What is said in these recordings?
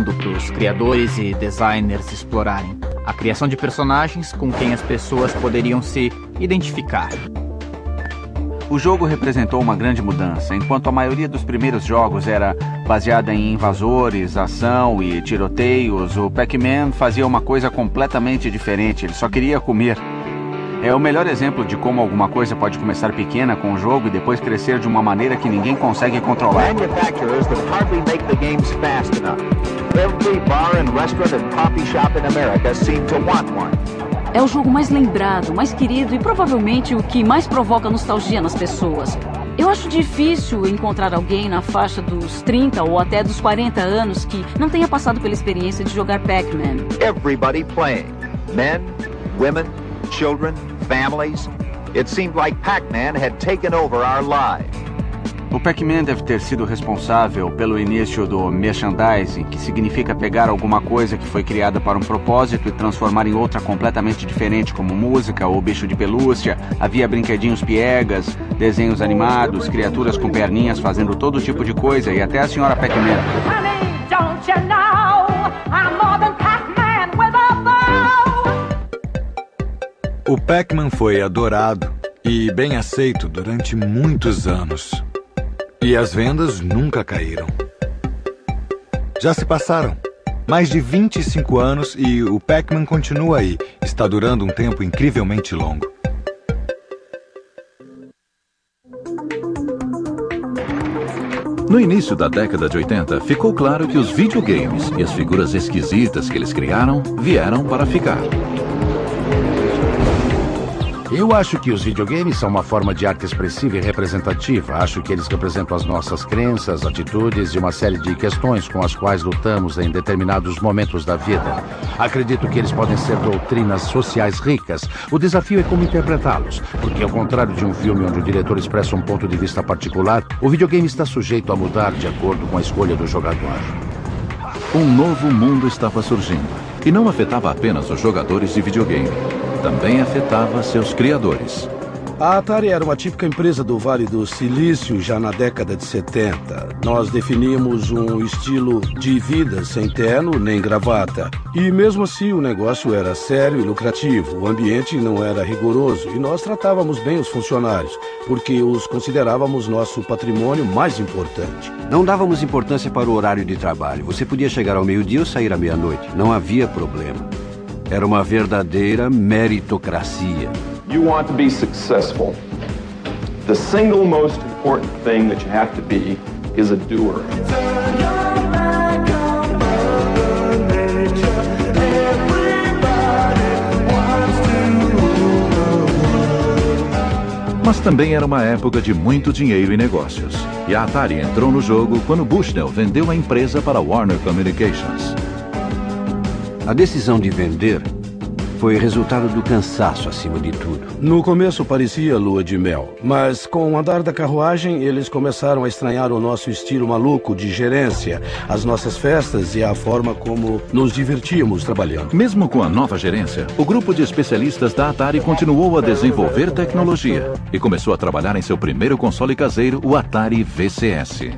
mundo para os criadores e designers explorarem. A criação de personagens com quem as pessoas poderiam se identificar. O jogo representou uma grande mudança. Enquanto a maioria dos primeiros jogos era baseada em invasores, ação e tiroteios, o Pac-Man fazia uma coisa completamente diferente. Ele só queria comer. É o melhor exemplo de como alguma coisa pode começar pequena com o jogo e depois crescer de uma maneira que ninguém consegue controlar. Manufacturers that hardly make the games fast enough. Every bar and restaurant and coffee shop in America seem to want one. É o jogo mais lembrado, mais querido e provavelmente o que mais provoca nostalgia nas pessoas. Eu acho difícil encontrar alguém na faixa dos 30 ou até dos 40 anos que não tenha passado pela experiência de jogar Pac-Man. Everybody playing. Men, women, children, families. It seemed like Pac-Man had taken over our lives. O Pac-Man deve ter sido responsável pelo início do merchandising, que significa pegar alguma coisa que foi criada para um propósito e transformar em outra completamente diferente, como música ou bicho de pelúcia. Havia brinquedinhos piegas, desenhos animados, criaturas com perninhas fazendo todo tipo de coisa e até a senhora Pac-Man. O Pac-Man foi adorado e bem aceito durante muitos anos. E as vendas nunca caíram. Já se passaram mais de 25 anos e o Pac-Man continua aí. Está durando um tempo incrivelmente longo. No início da década de 80, ficou claro que os videogames e as figuras esquisitas que eles criaram vieram para ficar. Eu acho que os videogames são uma forma de arte expressiva e representativa. Acho que eles representam as nossas crenças, atitudes e uma série de questões com as quais lutamos em determinados momentos da vida. Acredito que eles podem ser doutrinas sociais ricas. O desafio é como interpretá-los, porque ao contrário de um filme onde o diretor expressa um ponto de vista particular, o videogame está sujeito a mudar de acordo com a escolha do jogador. Um novo mundo estava surgindo, e não afetava apenas os jogadores de videogame. Também afetava seus criadores. A Atari era uma típica empresa do Vale do Silício já na década de 70. Nós definíamos um estilo de vida sem terno nem gravata. E mesmo assim o negócio era sério e lucrativo. O ambiente não era rigoroso e nós tratávamos bem os funcionários, porque os considerávamos nosso patrimônio mais importante. Não dávamos importância para o horário de trabalho. Você podia chegar ao meio-dia ou sair à meia-noite. Não havia problema. Era uma verdadeira meritocracia. You want to be successful. The single most important thing that you have to be is a doer. Mas também era uma época de muito dinheiro e negócios. E a Atari entrou no jogo quando Bushnell vendeu a empresa para Warner Communications. A decisão de vender foi resultado do cansaço acima de tudo. No começo parecia lua de mel, mas com o andar da carruagem eles começaram a estranhar o nosso estilo maluco de gerência, as nossas festas e a forma como nos divertíamos trabalhando. Mesmo com a nova gerência, o grupo de especialistas da Atari continuou a desenvolver tecnologia e começou a trabalhar em seu primeiro console caseiro, o Atari VCS.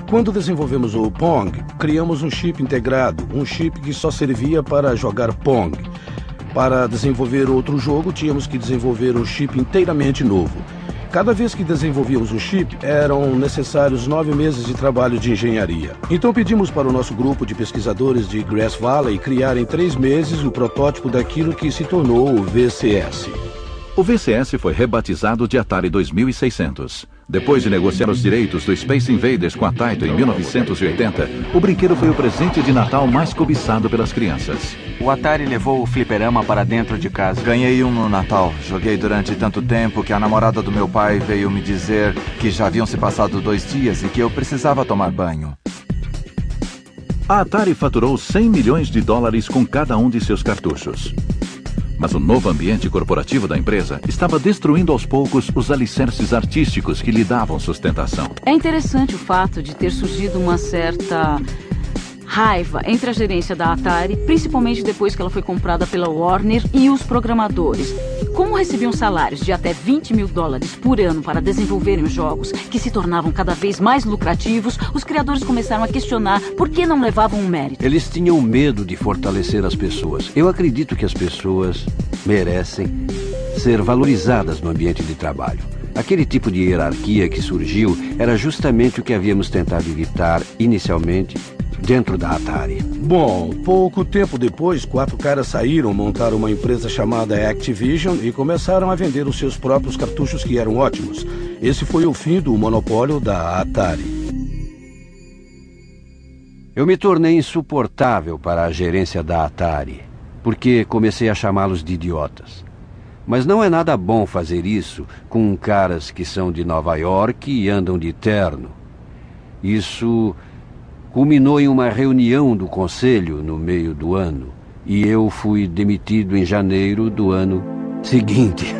Quando desenvolvemos o Pong, criamos um chip integrado, um chip que só servia para jogar Pong. Para desenvolver outro jogo, tínhamos que desenvolver um chip inteiramente novo. Cada vez que desenvolvíamos um chip, eram necessários 9 meses de trabalho de engenharia. Então pedimos para o nosso grupo de pesquisadores de Grass Valley criar em 3 meses o protótipo daquilo que se tornou o VCS. O VCS foi rebatizado de Atari 2600. Depois de negociar os direitos do Space Invaders com a Taito em 1980, o brinquedo foi o presente de Natal mais cobiçado pelas crianças. O Atari levou o fliperama para dentro de casa. Ganhei um no Natal. Joguei durante tanto tempo que a namorada do meu pai veio me dizer que já haviam se passado 2 dias e que eu precisava tomar banho. A Atari faturou $100 milhões com cada um de seus cartuchos. Mas o novo ambiente corporativo da empresa estava destruindo aos poucos os alicerces artísticos que lhe davam sustentação. É interessante o fato de ter surgido uma certa raiva entre a gerência da Atari, principalmente depois que ela foi comprada pela Warner, e os programadores. Como recebiam salários de até $20 mil por ano para desenvolverem os jogos, que se tornavam cada vez mais lucrativos, os criadores começaram a questionar por que não levavam o mérito. Eles tinham medo de fortalecer as pessoas. Eu acredito que as pessoas merecem ser valorizadas no ambiente de trabalho. Aquele tipo de hierarquia que surgiu era justamente o que havíamos tentado evitar inicialmente dentro da Atari. Bom, pouco tempo depois, 4 caras saíram, montaram uma empresa chamada Activision e começaram a vender os seus próprios cartuchos, que eram ótimos. Esse foi o fim do monopólio da Atari. Eu me tornei insuportável para a gerência da Atari, porque comecei a chamá-los de idiotas. Mas não é nada bom fazer isso com caras que são de Nova York e andam de terno. Isso culminou em uma reunião do conselho no meio do ano, e eu fui demitido em janeiro do ano seguinte.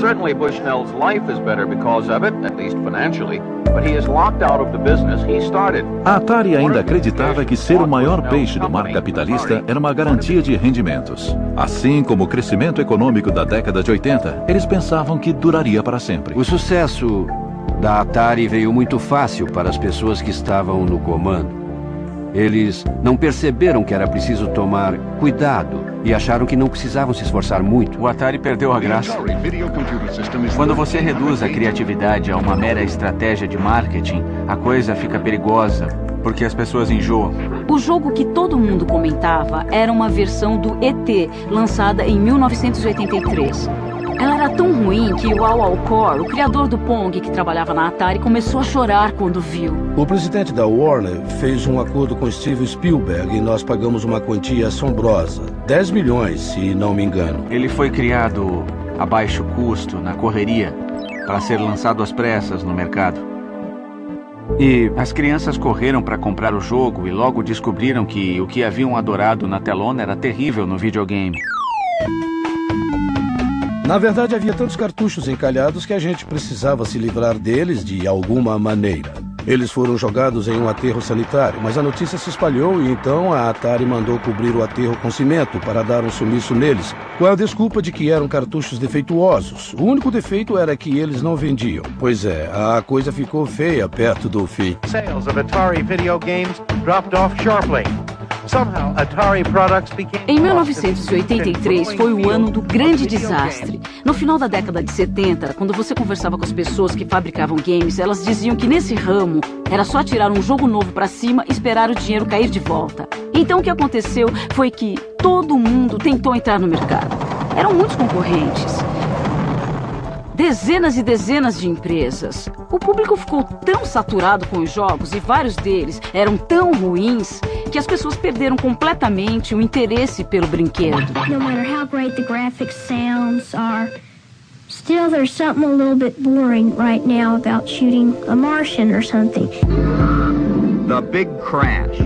Certainly Bushnell's life is better because of it, at least financially, but he is locked out of the business he started. A Atari ainda acreditava que ser o maior peixe do mar capitalista era uma garantia de rendimentos. Assim como o crescimento econômico da década de 80, eles pensavam que duraria para sempre. O sucesso da Atari veio muito fácil para as pessoas que estavam no comando. Eles não perceberam que era preciso tomar cuidado e acharam que não precisavam se esforçar muito. O Atari perdeu a graça. Quando você reduz a criatividade a uma mera estratégia de marketing, a coisa fica perigosa, porque as pessoas enjoam. O jogo que todo mundo comentava era uma versão do ET, lançada em 1983. Ela era tão ruim que o Al Alcor, o criador do Pong que trabalhava na Atari, começou a chorar quando viu. O presidente da Warner fez um acordo com Steven Spielberg e nós pagamos uma quantia assombrosa. 10 milhões, se não me engano. Ele foi criado a baixo custo, na correria, para ser lançado às pressas no mercado. E as crianças correram para comprar o jogo e logo descobriram que o que haviam adorado na telona era terrível no videogame. Na verdade, havia tantos cartuchos encalhados que a gente precisava se livrar deles de alguma maneira. Eles foram jogados em um aterro sanitário, mas a notícia se espalhou e então a Atari mandou cobrir o aterro com cimento para dar um sumiço neles, com a desculpa de que eram cartuchos defeituosos. O único defeito era que eles não vendiam. Pois é, a coisa ficou feia perto do fim. Sales of Atari video games dropped off sharply. Em 1983 foi o ano do grande desastre. No final da década de 70, quando você conversava com as pessoas que fabricavam games, elas diziam que nesse ramo era só tirar um jogo novo para cima e esperar o dinheiro cair de volta. Então o que aconteceu foi que todo mundo tentou entrar no mercado. Eram muitos concorrentes. Dezenas e dezenas de empresas. O público ficou tão saturado com os jogos e vários deles eram tão ruins que as pessoas perderam completamente o interesse pelo brinquedo. No matter how great the graphics sounds are, still there's something a little bit boring right now about shooting a Martian or something. The big crash.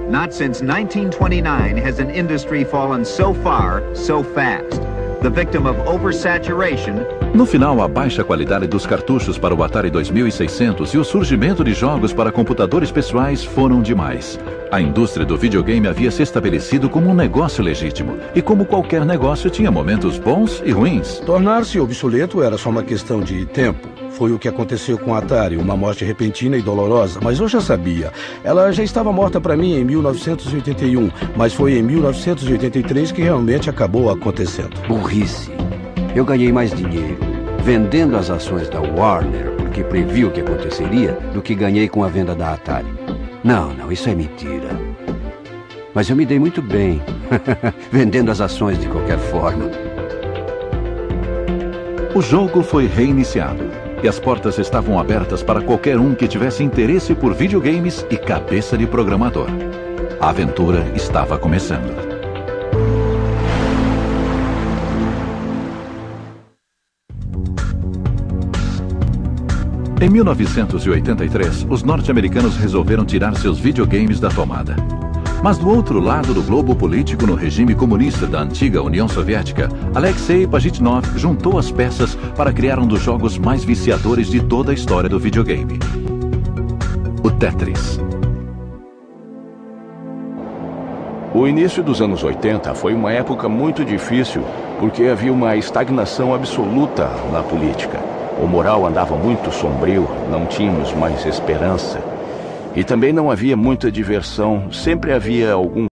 Not since 1929 has an industry fallen so far, so fast. The victim of oversaturation. No final, a baixa qualidade dos cartuchos para o Atari 2600 e o surgimento de jogos para computadores pessoais foram demais. A indústria do videogame havia se estabelecido como um negócio legítimo, e como qualquer negócio tinha momentos bons e ruins. Tornar-se obsoleto era só uma questão de tempo. Foi o que aconteceu com a Atari, uma morte repentina e dolorosa, mas eu já sabia. Ela já estava morta para mim em 1981, mas foi em 1983 que realmente acabou acontecendo. Burrice. Eu ganhei mais dinheiro vendendo as ações da Warner, porque previ o que aconteceria, do que ganhei com a venda da Atari. Não, isso é mentira. Mas eu me dei muito bem vendendo as ações de qualquer forma. O jogo foi reiniciado e as portas estavam abertas para qualquer um que tivesse interesse por videogames e cabeça de programador. A aventura estava começando. Em 1983, os norte-americanos resolveram tirar seus videogames da tomada. Mas do outro lado do globo político no regime comunista da antiga União Soviética, Alexei Pajitnov juntou as peças para criar um dos jogos mais viciadores de toda a história do videogame: o Tetris. O início dos anos 80 foi uma época muito difícil porque havia uma estagnação absoluta na política. O moral andava muito sombrio, não tínhamos mais esperança. E também não havia muita diversão, sempre havia algum